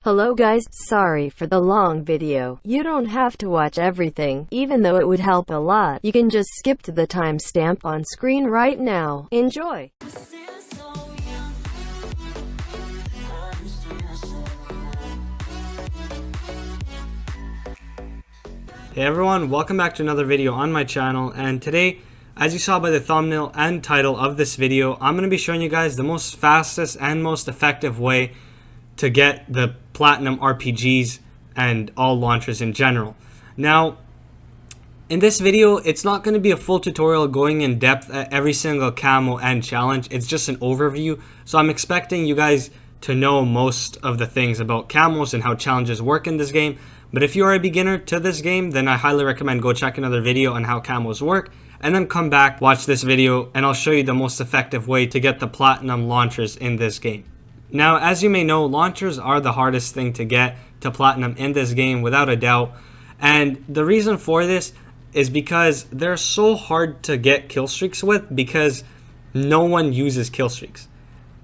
Hello guys, sorry for the long video. You don't have to watch everything, even though it would help a lot. You can just skip to the timestamp on screen right now. Enjoy! Hey everyone, welcome back to another video on my channel, and today, as you saw by the thumbnail and title of this video, I'm going to be showing you guys the most fastest and most effective way to get the platinum RPGs and all launchers in general. Now, in this video, it's not going to be a full tutorial going in depth at every single camo and challenge. It's just an overview, so I'm expecting you guys to know most of the things about camos and how challenges work in this game. But if you are a beginner to this game, then I highly recommend go check another video on how camos work, and then come back, watch this video, and I'll show you the most effective way to get the platinum launchers in this game. Now, as you may know, launchers are the hardest thing to get to platinum in this game, without a doubt. And the reason for this is because they're so hard to get kill streaks with, because no one uses kill streaks.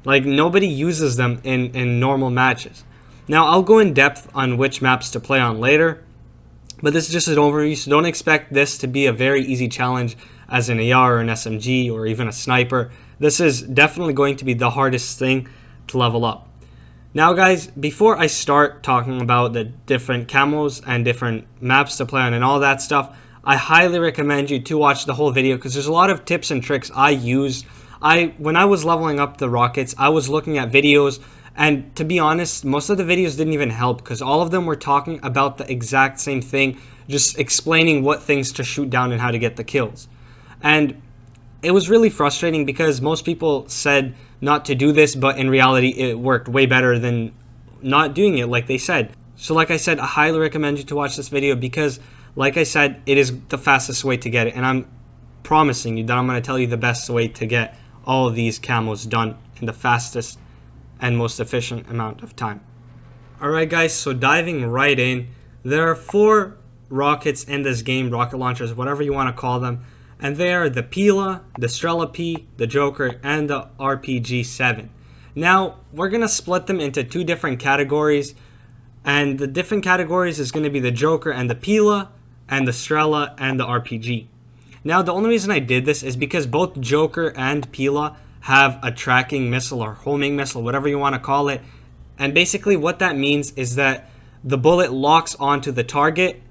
Like, nobody uses them in normal matches. Now, I'll go in depth on which maps to play on later, but this is just an overview, so don't expect this to be a very easy challenge as an AR or an SMG or even a sniper. This is definitely going to be the hardest thing to level up. Now guys, before I start talking about the different camos and different maps to play on and all that stuff, I highly recommend you to watch the whole video, because there's a lot of tips and tricks I used. When I was leveling up the rockets, I was looking at videos, and to be honest, most of the videos didn't even help, because all of them were talking about the exact same thing, just explaining what things to shoot down and how to get the kills. And it was really frustrating, because most people said not to do this, but in reality it worked way better than not doing it like they said. So like I said, I highly recommend you to watch this video, because like I said, it is the fastest way to get it, and I'm promising you that I'm going to tell you the best way to get all of these camos done in the fastest and most efficient amount of time. Alright guys, so diving right in, there are 4 rockets in this game, rocket launchers, whatever you want to call them, and they are the Pila, the strela-p, the Joker, and the RPG-7. Now, we're going to split them into 2 different categories, and the different categories is going to be the Joker and the Pila, and the Strela and the RPG. Now, the only reason I did this is because both Joker and Pila have a tracking missile or homing missile, whatever you want to call it. And basically what that means is that the bullet locks onto the target,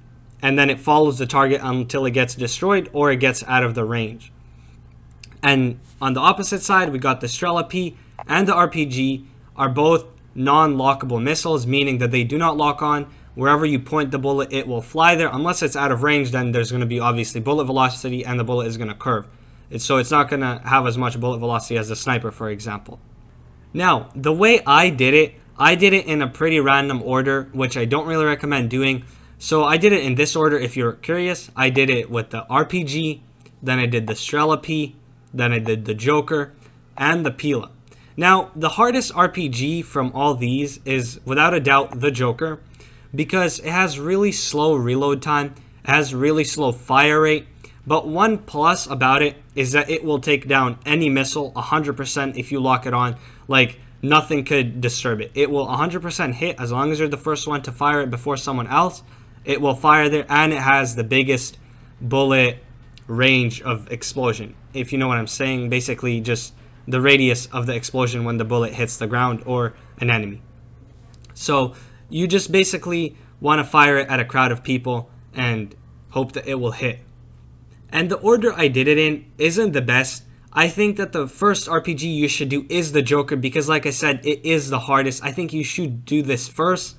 and then it follows the target until it gets destroyed or it gets out of the range. And on the opposite side, we got the strela-p and the RPG are both non-lockable missiles, meaning that they do not lock on. Wherever you point the bullet, it will fly there. Unless it's out of range, then there's going to be obviously bullet velocity and the bullet is going to curve. So it's not going to have as much bullet velocity as the sniper, for example. Now, the way I did it in a pretty random order, which I don't really recommend doing. So I did it in this order if you're curious. I did it with the RPG, then I did the strela-p, then I did the Joker, and the Pila. Now, the hardest RPG from all these is without a doubt the Joker, because it has really slow reload time, it has really slow fire rate, but one plus about it is that it will take down any missile 100% if you lock it on. Like, nothing could disturb it. It will 100% hit as long as you're the first one to fire it before someone else. It will fire there, and it has the biggest bullet range of explosion. If you know what I'm saying, basically just the radius of the explosion when the bullet hits the ground or an enemy. So you just basically want to fire it at a crowd of people and hope that it will hit. And the order I did it in isn't the best. I think that the first RPG you should do is the Joker, because like I said, it is the hardest. I think you should do this first,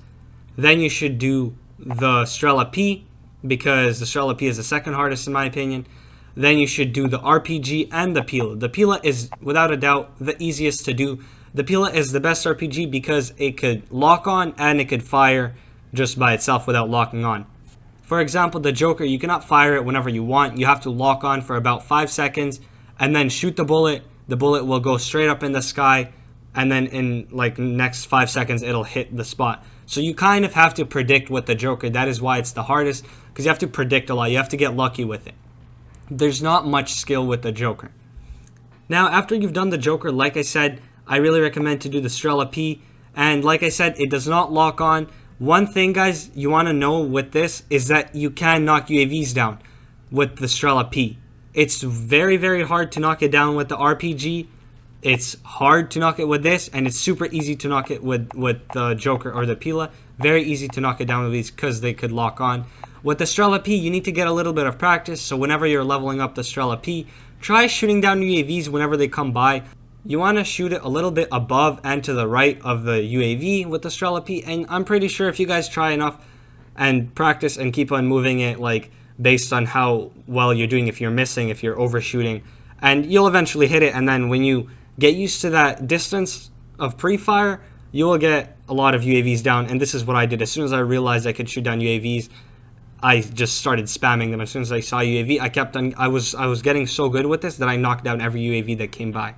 then you should do the strela-p, because the strela-p is the second hardest in my opinion. Then you should do the RPG and the Pila. The Pila is without a doubt the easiest to do. The Pila is the best RPG because it could lock on and it could fire just by itself without locking on. For example, the Joker, you cannot fire it whenever you want. You have to lock on for about 5 seconds and then shoot the bullet. The bullet will go straight up in the sky, and then in like next 5 seconds it'll hit the spot. So you kind of have to predict with the Joker. That is why it's the hardest, because you have to predict a lot. You have to get lucky with it. There's not much skill with the Joker. Now, after you've done the Joker, like I said, I really recommend to do the strela-p And like I said, it does not lock on. One thing, guys, you want to know with this is that you can knock UAVs down with the strela-p. It's very, very hard to knock it down with the RPG. It's hard to knock it with this, and it's super easy to knock it with the Joker or the Pila. Very easy to knock it down with these because they could lock on. With the strela-p, you need to get a little bit of practice, so whenever you're leveling up the strela-p, try shooting down UAVs whenever they come by. You want to shoot it a little bit above and to the right of the UAV with the strela-p, and I'm pretty sure if you guys try enough and practice and keep on moving it, like based on how well you're doing, if you're missing, if you're overshooting, and you'll eventually hit it. And then when you get used to that distance of pre-fire, you will get a lot of UAVs down. And this is what I did. As soon as I realized I could shoot down UAVs, I just started spamming them. As soon as I saw UAV, I kept on. I was getting so good with this that I knocked down every UAV that came by.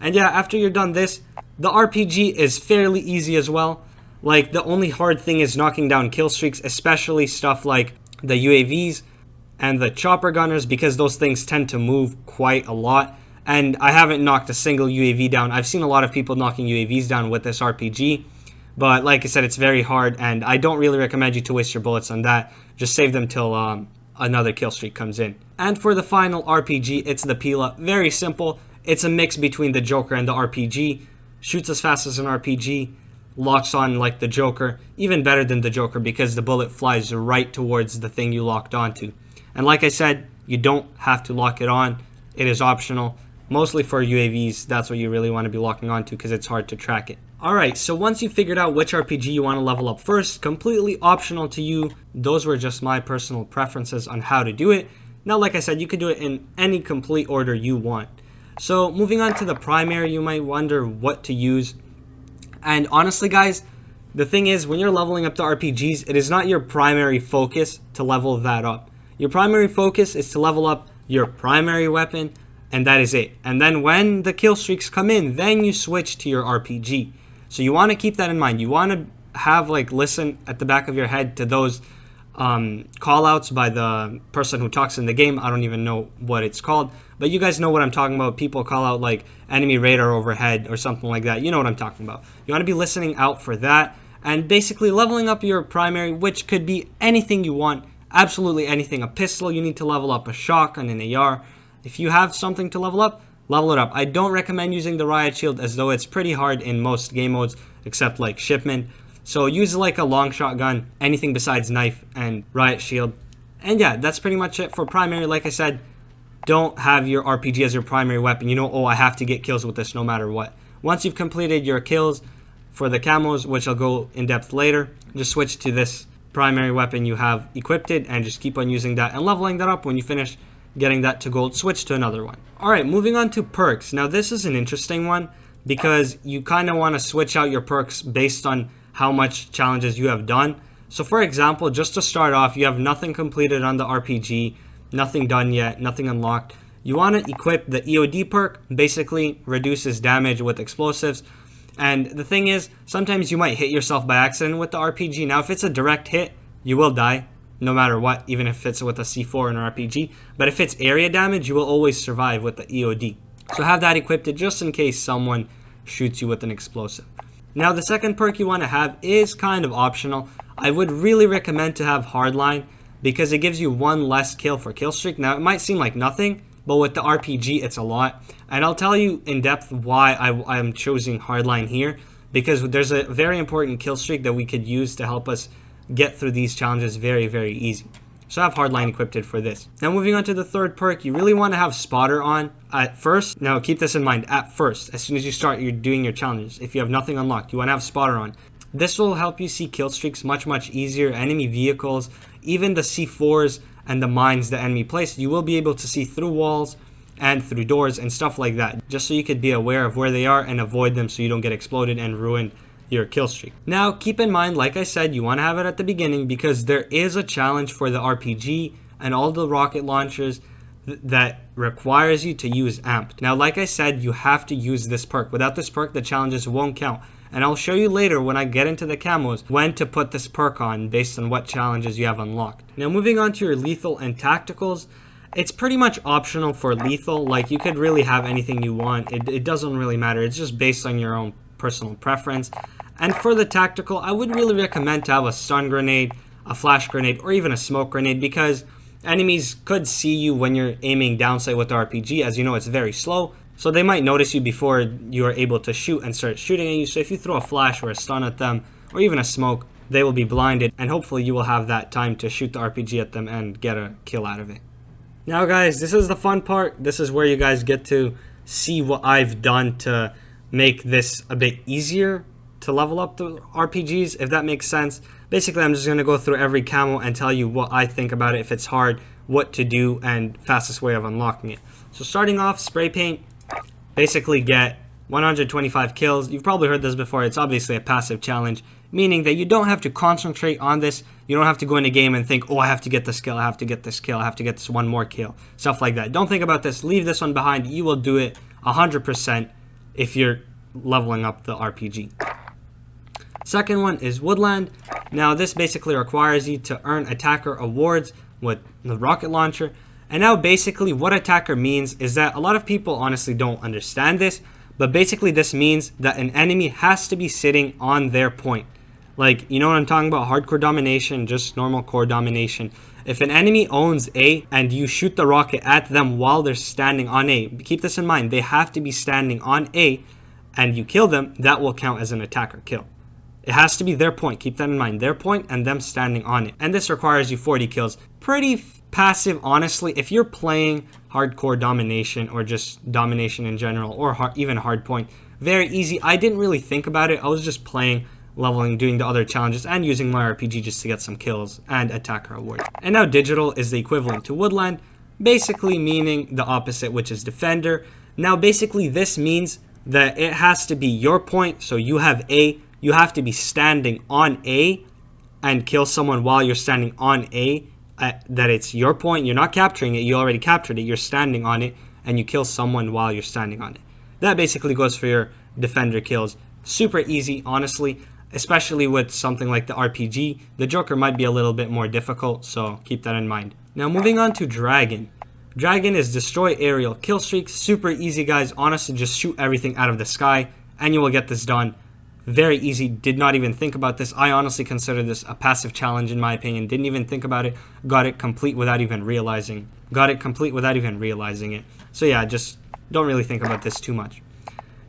And yeah, after you're done this, the RPG is fairly easy as well. Like, the only hard thing is knocking down kill streaks, especially stuff like the UAVs and the chopper gunners, because those things tend to move quite a lot. And I haven't knocked a single UAV down. I've seen a lot of people knocking UAVs down with this RPG, but like I said, it's very hard, and I don't really recommend you to waste your bullets on that. Just save them till another kill streak comes in. And for the final RPG, it's the Pila. Very simple. It's a mix between the Joker and the RPG. Shoots as fast as an RPG. Locks on like the Joker. Even better than the Joker because the bullet flies right towards the thing you locked onto. And like I said, you don't have to lock it on. It is optional. Mostly for UAVs, that's what you really want to be locking onto because it's hard to track it. Alright, so once you figured out which RPG you want to level up first, completely optional to you. Those were just my personal preferences on how to do it. Now, like I said, you could do it in any complete order you want. So moving on to the primary, you might wonder what to use. And honestly, guys, the thing is, when you're leveling up the RPGs, it is not your primary focus to level that up. Your primary focus is to level up your primary weapon, and that is it. And then when the kill streaks come in, then you switch to your RPG. So you want to keep that in mind. You want to have, like, listen at the back of your head to those call outs by the person who talks in the game. I don't even know what it's called, but you guys know what I'm talking about. People call out like enemy radar overhead or something like that. You know what I'm talking about. You want to be listening out for that, and basically leveling up your primary, which could be anything you want, absolutely anything. A pistol you need to level up, a shotgun, an AR. If you have something to level up, level it up. I don't recommend using the riot shield, as though it's pretty hard in most game modes except like shipment. So use like a long shotgun, anything besides knife and riot shield. And yeah, that's pretty much it for primary. Like I said, don't have your RPG as your primary weapon. You know, oh, I have to get kills with this no matter what. Once you've completed your kills for the camos, which I'll go in depth later, just switch to this primary weapon you have equipped and just keep on using that and leveling that up. When you finish getting that to gold, switch to another one. Alright, moving on to perks. Now this is an interesting one because you kind of want to switch out your perks based on how much challenges you have done. So for example, just to start off, you have nothing completed on the RPG, nothing done yet, nothing unlocked. You want to equip the EOD perk, basically reduces damage with explosives. And the thing is, sometimes you might hit yourself by accident with the RPG. Now if it's a direct hit, you will die no matter what, even if it's with a C4 and an RPG. But if it's area damage, you will always survive with the EOD. So have that equipped just in case someone shoots you with an explosive. Now the second perk you want to have is kind of optional. I would really recommend to have Hardline because it gives you one less kill for kill streak. Now it might seem like nothing, but with the RPG it's a lot. And I'll tell you in depth why I am choosing Hardline here, because there's a very important kill streak that we could use to help us get through these challenges very, very easy. So I have Hardline equipped for this. Now moving on to the third perk, you really want to have Spotter on at first. Now keep this in mind, at first, as soon as you start you're doing your challenges. If you have nothing unlocked, you want to have Spotter on. This will help you see kill streaks much, much easier, enemy vehicles, even the C4s and the mines the enemy placed. You will be able to see through walls and through doors and stuff like that, just so you could be aware of where they are and avoid them so you don't get exploded and ruin your kill streak. Now keep in mind, like I said, you want to have it at the beginning because there is a challenge for the RPG and all the rocket launchers that requires you to use amped. Now like I said, you have to use this perk. Without this perk, the challenges won't count. And I'll show you later when I get into the camos when to put this perk on based on what challenges you have unlocked. Now moving on to your lethal and tacticals, it's pretty much optional for lethal. Like you could really have anything you want. It doesn't really matter. It's just based on your own personal preference. And for the tactical, I would really recommend to have a stun grenade, a flash grenade, or even a smoke grenade, because enemies could see you when you're aiming downsight with the RPG. As you know, it's very slow, so they might notice you before you are able to shoot and start shooting at you. So if you throw a flash or a stun at them, or even a smoke, they will be blinded, and hopefully you will have that time to shoot the RPG at them and get a kill out of it. Now guys, this is the fun part. This is where you guys get to see what I've done to make this a bit easier to level up the RPGs, if that makes sense. Basically, I'm just going to go through every camo and tell you what I think about it, if it's hard, what to do, and fastest way of unlocking it. So starting off, spray paint. Basically get 125 kills. You've probably heard this before. It's obviously a passive challenge, meaning that you don't have to concentrate on this. You don't have to go in a game and think, oh, I have to get this kill, I have to get this kill, I have to get this one more kill, stuff like that. Don't think about this. Leave this one behind. You will do it 100% if you're leveling up the RPG. Second one is Woodland. Now this basically requires you to earn attacker awards with the rocket launcher. And now basically what attacker means is that a lot of people honestly don't understand this, but basically this means that an enemy has to be sitting on their point. Like, you know what I'm talking about? Hardcore domination, just normal core domination. If an enemy owns A and you shoot the rocket at them while they're standing on A, keep this in mind, they have to be standing on A, and you kill them, that will count as an attacker kill. It has to be their point, keep that in mind, their point and them standing on it. And this requires you 40 kills. Pretty passive, honestly. If you're playing hardcore domination or just domination in general, or even hardpoint, very easy. I didn't really think about it. I was just playing, leveling, doing the other challenges, and using my RPG just to get some kills and attacker awards. And now digital is the equivalent to Woodland, basically meaning the opposite, which is defender. Now basically this means that it has to be your point, so you have A, you have to be standing on A and kill someone while you're standing on A, that it's your point. You're not capturing it, you already captured it, you're standing on it, and you kill someone while you're standing on it. That basically goes for your defender kills. Super easy, honestly, especially with something like the RPG. The Joker might be a little bit more difficult, so keep that in mind. Now moving on to Dragon. Dragon is destroy aerial kill streaks. Super easy, guys. Honestly, just shoot everything out of the sky and you will get this done. Very easy. Did not even think about this. I honestly consider this a passive challenge in my opinion. Didn't even think about it. Got it complete without even realizing. it. So yeah, just don't really think about this too much.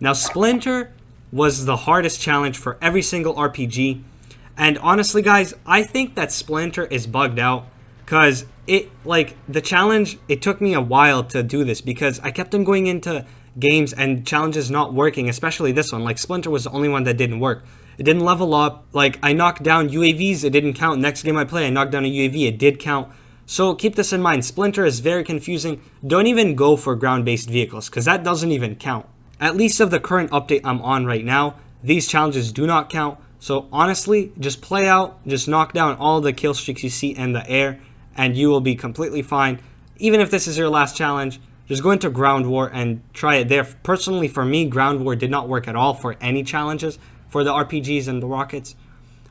Now Splinter was the hardest challenge for every single RPG. And honestly, guys, I think that Splinter is bugged out. Because the challenge, it took me a while to do this. Because I kept on going into games and challenges not working, especially this one. Like Splinter was the only one that didn't work. It didn't level up. Like I knocked down UAVs, it didn't count. Next game I play, I knocked down a UAV, it did count. So keep this in mind. Splinter is very confusing. Don't even go for ground-based vehicles because that doesn't even count. At least of the current update I'm on right now, these challenges do not count. So honestly, just play out, just knock down all the kill streaks you see in the air and you will be completely fine. Even if this is your last challenge, just go into Ground War and try it there. Personally, for me, Ground War did not work at all for any challenges for the RPGs and the rockets.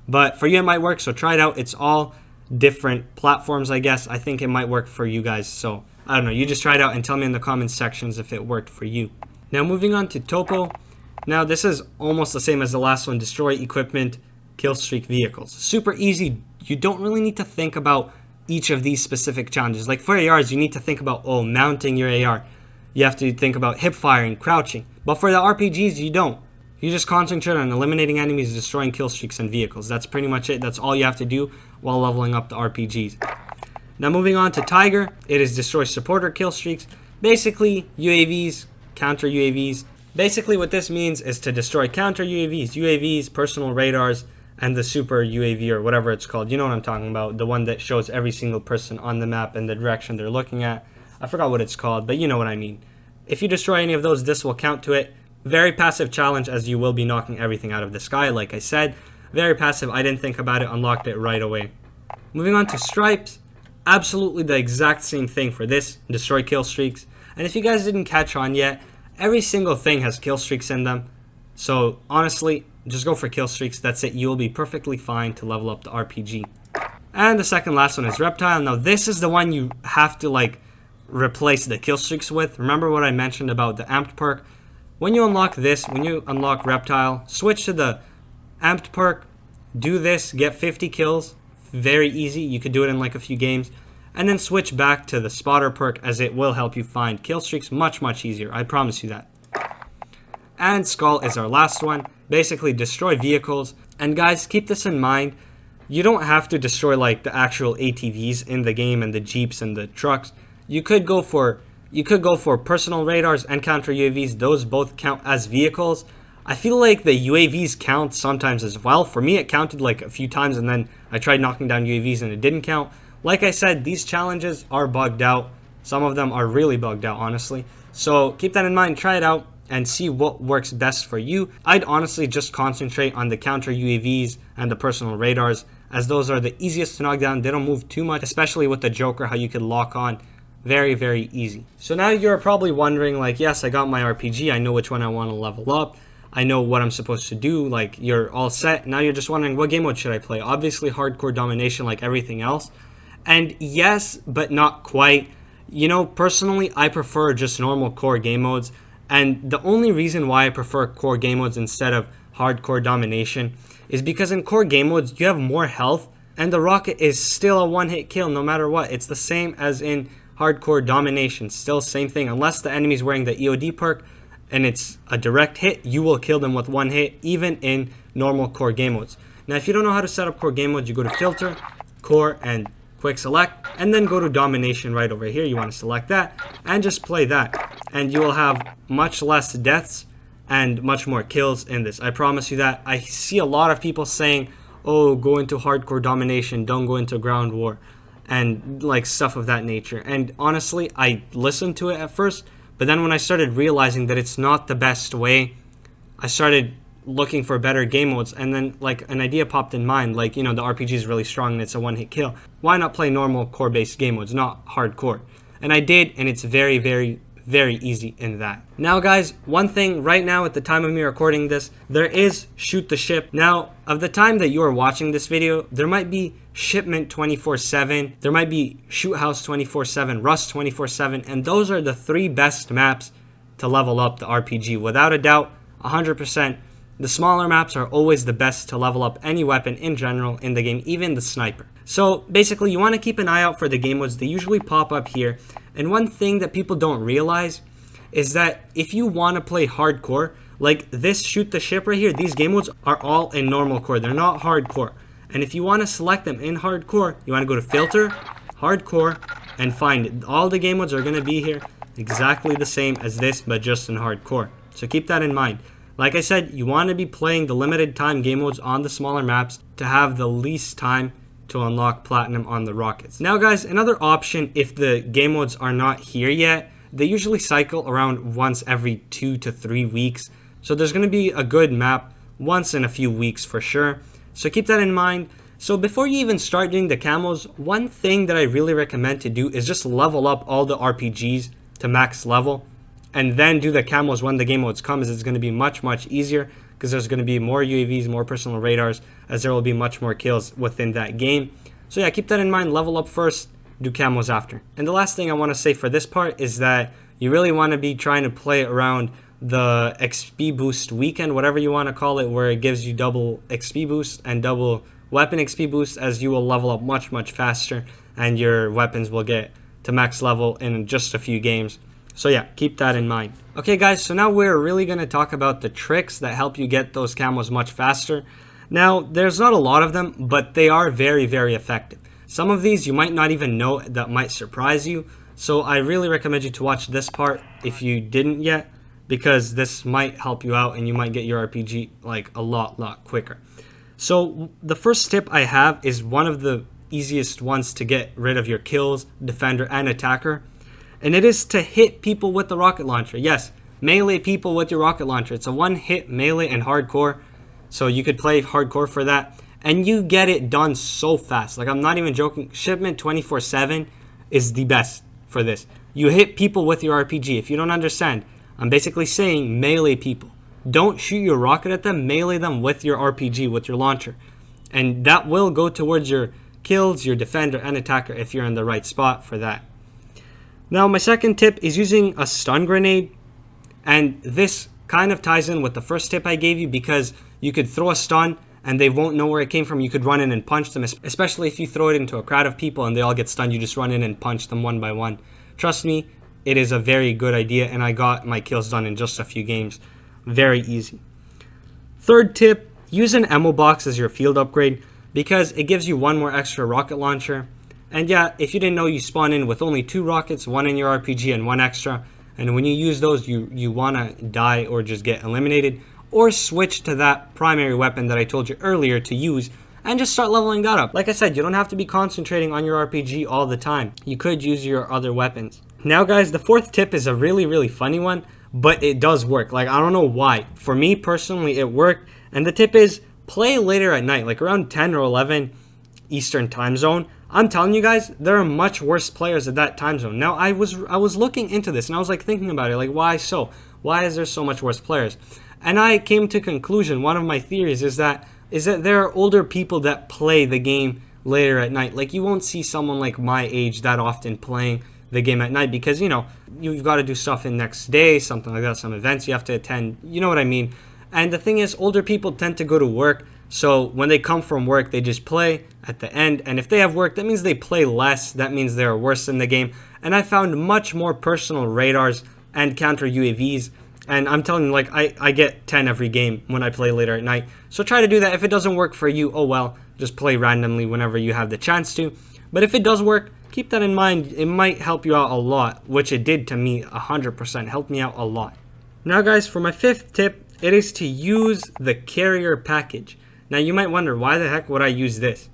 But for you, it might work, so try it out. It's all different platforms, I guess. I think it might work for you guys. So, I don't know. You just try it out and tell me in the comments sections if it worked for you. Now, moving on to Topo. Now, this is almost the same as the last one. Destroy equipment, kill streak vehicles. Super easy. You don't really need to think about each of these specific challenges. Like for ARs, you need to think about, mounting your AR. You have to think about hip firing, crouching. But for the RPGs, you don't. You just concentrate on eliminating enemies, destroying kill streaks and vehicles. That's pretty much it. That's all you have to do while leveling up the RPGs. Now moving on to Tiger, it is destroy supporter kill streaks. Basically, UAVs, counter UAVs. Basically what this means is to destroy counter UAVs, personal radars, and the super UAV or whatever it's called. You know what I'm talking about. The one that shows every single person on the map and the direction they're looking at. I forgot what it's called, but you know what I mean. If you destroy any of those, this will count to it. Very passive challenge as you will be knocking everything out of the sky, like I said. Very passive. I didn't think about it, unlocked it right away. Moving on to Stripes. Absolutely the exact same thing for this. Destroy kill streaks. And if you guys didn't catch on yet, every single thing has kill streaks in them. So honestly, just go for kill streaks. That's it. You will be perfectly fine to level up the RPG. And the second last one is Reptile. Now this is the one you have to replace the kill streaks with. Remember what I mentioned about the amped perk? when you unlock this, when you unlock Reptile, switch to the Amped perk, do this, get 50 kills, very easy, you could do it in like a few games, and then switch back to the Spotter perk, as it will help you find kill streaks much easier, I promise you that. And Skull is our last one, basically destroy vehicles, and guys, keep this in mind, you don't have to destroy like the actual ATVs in the game and the Jeeps and the trucks. You could go for personal radars and counter UAVs, those both count as vehicles. I feel like the UAVs count sometimes as well. For me, it counted like a few times, and then I tried knocking down UAVs and it didn't count. Like I said, these challenges are bugged out. Some of them are really bugged out, honestly. So keep that in mind, try it out, and see what works best for you. I'd honestly just concentrate on the counter UAVs and the personal radars, as those are the easiest to knock down. They don't move too much, especially with the Joker, how you could lock on. Very easy. So now you're probably wondering, like, yes, I got my RPG, I know which one I want to level up, I know what I'm supposed to do, like, you're all set. Now you're just wondering, what game mode should I play? Obviously hardcore domination, like everything else. And yes, but not quite. You know, personally, I prefer just normal core game modes. And the only reason why I prefer core game modes instead of hardcore domination is because in core game modes, you have more health, and the rocket is still a one-hit kill no matter what. It's the same as in hardcore domination, still same thing. Unless the enemy's wearing the EOD perk and it's a direct hit, you will kill them with one hit, even in normal core game modes. Now, if you don't know how to set up core game modes, you go to filter, core, and quick select, and then go to domination right over here. You want to select that and just play that, and you will have much less deaths and much more kills in this. I promise you that. I see a lot of people saying, oh, go into hardcore domination, don't go into ground war, and like stuff of that nature. And honestly, I listened to it at first, but then when I started realizing that it's not the best way, I started looking for better game modes, and then like an idea popped in mind, like, you know, the RPG is really strong and it's a one-hit kill. Why not play normal core-based game modes, not hardcore? And I did, and it's very easy in that. Now guys, one thing right now at the time of me recording this, there is Shoot the Ship. Now, of the time that you are watching this video, there might be Shipment 24/7, there might be Shoot House 24/7, Rust 24/7, and those are the 3 best maps to level up the RPG. Without a doubt, 100%. The smaller maps are always the best to level up any weapon in general in the game, even the sniper. So basically, you want to keep an eye out for the game modes. They usually pop up here. And one thing that people don't realize is that if you want to play hardcore, like this Shoot the Ship right here, these game modes are all in normal core. They're not hardcore. And if you want to select them in hardcore, you want to go to filter, hardcore, and find it. All the game modes are going to be here exactly the same as this, but just in hardcore. So keep that in mind. Like I said, you want to be playing the limited time game modes on the smaller maps to have the least time to unlock platinum on the rockets. Now guys, another option, if the game modes are not here yet, they usually cycle around once every 2 to 3 weeks. So there's going to be a good map once in a few weeks for sure. So keep that in mind. So before you even start doing the camos, one thing that I really recommend to do is just level up all the RPGs to max level, and then do the camos when the game modes come, as it's going to be much easier, because there's going to be more UAVs, more personal radars, as there will be much more kills within that game. So yeah, keep that in mind. Level up first, do camos after. And the last thing I want to say for this part is that you really want to be trying to play around the XP boost weekend, whatever you want to call it, where it gives you double XP boost and double weapon XP boost, as you will level up much faster, and your weapons will get to max level in just a few games. So yeah, keep that in mind. Okay guys, so now we're really going to talk about the tricks that help you get those camos much faster. Now, there's not a lot of them, but they are very effective. Some of these you might not even know, that might surprise you. So I really recommend you to watch this part if you didn't yet, because this might help you out and you might get your RPG like a lot quicker. So the first tip I have is one of the easiest ones to get rid of your kills, defender, and attacker. And it is to hit people with the rocket launcher. Yes, melee people with your rocket launcher. It's a one-hit melee and hardcore. So you could play hardcore for that. And you get it done so fast. Like, I'm not even joking. Shipment 24/7 is the best for this. You hit people with your RPG. If you don't understand, I'm basically saying melee people. Don't shoot your rocket at them. Melee them with your RPG, with your launcher. And that will go towards your kills, your defender, and attacker if you're in the right spot for that. Now, my second tip is using a stun grenade, and this kind of ties in with the first tip I gave you, because you could throw a stun and they won't know where it came from. You could run in and punch them, especially if you throw it into a crowd of people and they all get stunned. You just run in and punch them one by one. Trust me, it is a very good idea, and I got my kills done in just a few games. Very easy. Third tip, use an ammo box as your field upgrade, because it gives you one more extra rocket launcher. And yeah, if you didn't know, you spawn in with only 2 rockets, one in your RPG and one extra. And when you use those, you want to die or just get eliminated, or switch to that primary weapon that I told you earlier to use and just start leveling that up. Like I said, you don't have to be concentrating on your RPG all the time. You could use your other weapons. Now guys, the fourth tip is a really funny one, but it does work. Like, I don't know why. For me personally, it worked. And the tip is, play later at night, like around 10 or 11 Eastern time zone. I'm telling you guys, there are much worse players at that time zone. Now, I was looking into this, and I was like thinking about it, like, why so? Why is there so much worse players? And I came to conclusion, one of my theories is that there are older people that play the game later at night. Like, you won't see someone like my age that often playing the game at night, because, you know, you've got to do stuff in next day, something like that, some events you have to attend, you know what I mean? And the thing is, older people tend to go to work, so when they come from work, they just play at the end. And if they have work, that means they play less. That means they're worse in the game. And I found much more personal radars and counter UAVs. And I'm telling you, like, I get 10 every game when I play later at night. So try to do that. If it doesn't work for you, oh well, just play randomly whenever you have the chance to. But if it does work, keep that in mind. It might help you out a lot, which it did to me 100%. Helped me out a lot. Now guys, for my fifth tip, it is to use the carrier package. Now you might wonder, why the heck would I use this?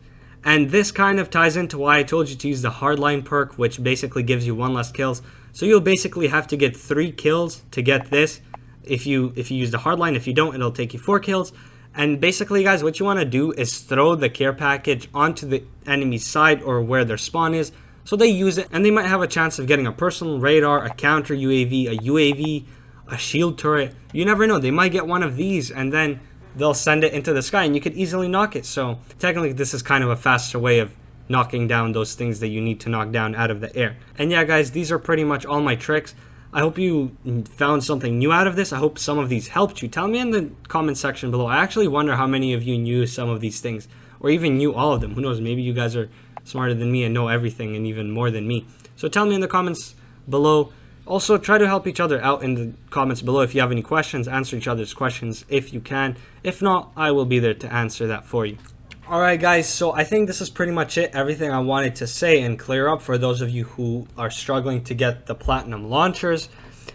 And this kind of ties into why I told you to use the hardline perk, which basically gives you 1 less kills. So you'll basically have to get 3 kills to get this. If you use the hardline, if you don't, it'll take you 4 kills. And basically guys, what you want to do is throw the care package onto the enemy's side or where their spawn is, so they use it, and they might have a chance of getting a personal radar, a counter UAV, a shield turret. You never know, they might get one of these, and then they'll send it into the sky and you could easily knock it. So technically this is kind of a faster way of knocking down those things that you need to knock down out of the air. And yeah guys, these are pretty much all my tricks. I hope you found something new out of this. I hope some of these helped you. Tell me in the comment section below. I actually wonder how many of you knew some of these things, or even knew all of them. Who knows, maybe you guys are smarter than me and know everything and even more than me. So tell me in the comments below. Also, try to help each other out in the comments below. If you have any questions, answer each other's questions if you can. If not, I will be there to answer that for you. Alright guys, so I think this is pretty much it. Everything I wanted to say and clear up for those of you who are struggling to get the platinum launchers.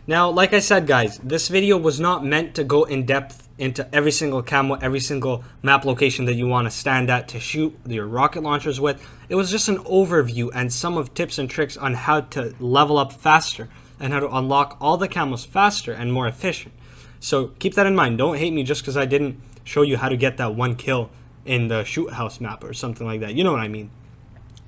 Now, like I said guys, this video was not meant to go in depth into every single camo, every single map location that you want to stand at to shoot your rocket launchers with. It was just an overview and some of tips and tricks on how to level up faster and how to unlock all the camos faster and more efficient. So keep that in mind. Don't hate me just because I didn't show you how to get that 1 kill in the shoot house map or something like that. You know what I mean.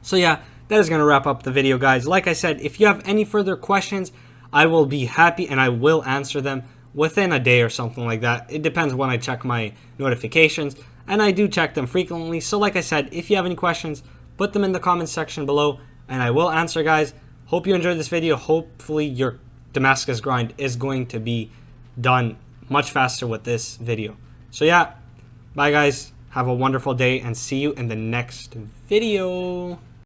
So yeah, that is going to wrap up the video guys. Like I said, if you have any further questions, I will be happy and I will answer them within a day or something like that. It depends when I check my notifications, and I do check them frequently. So like I said, if you have any questions, put them in the comments section below and I will answer guys. Hope you enjoyed this video. Hopefully your Damascus grind is going to be done much faster with this video. So yeah, bye guys. Have a wonderful day and see you in the next video.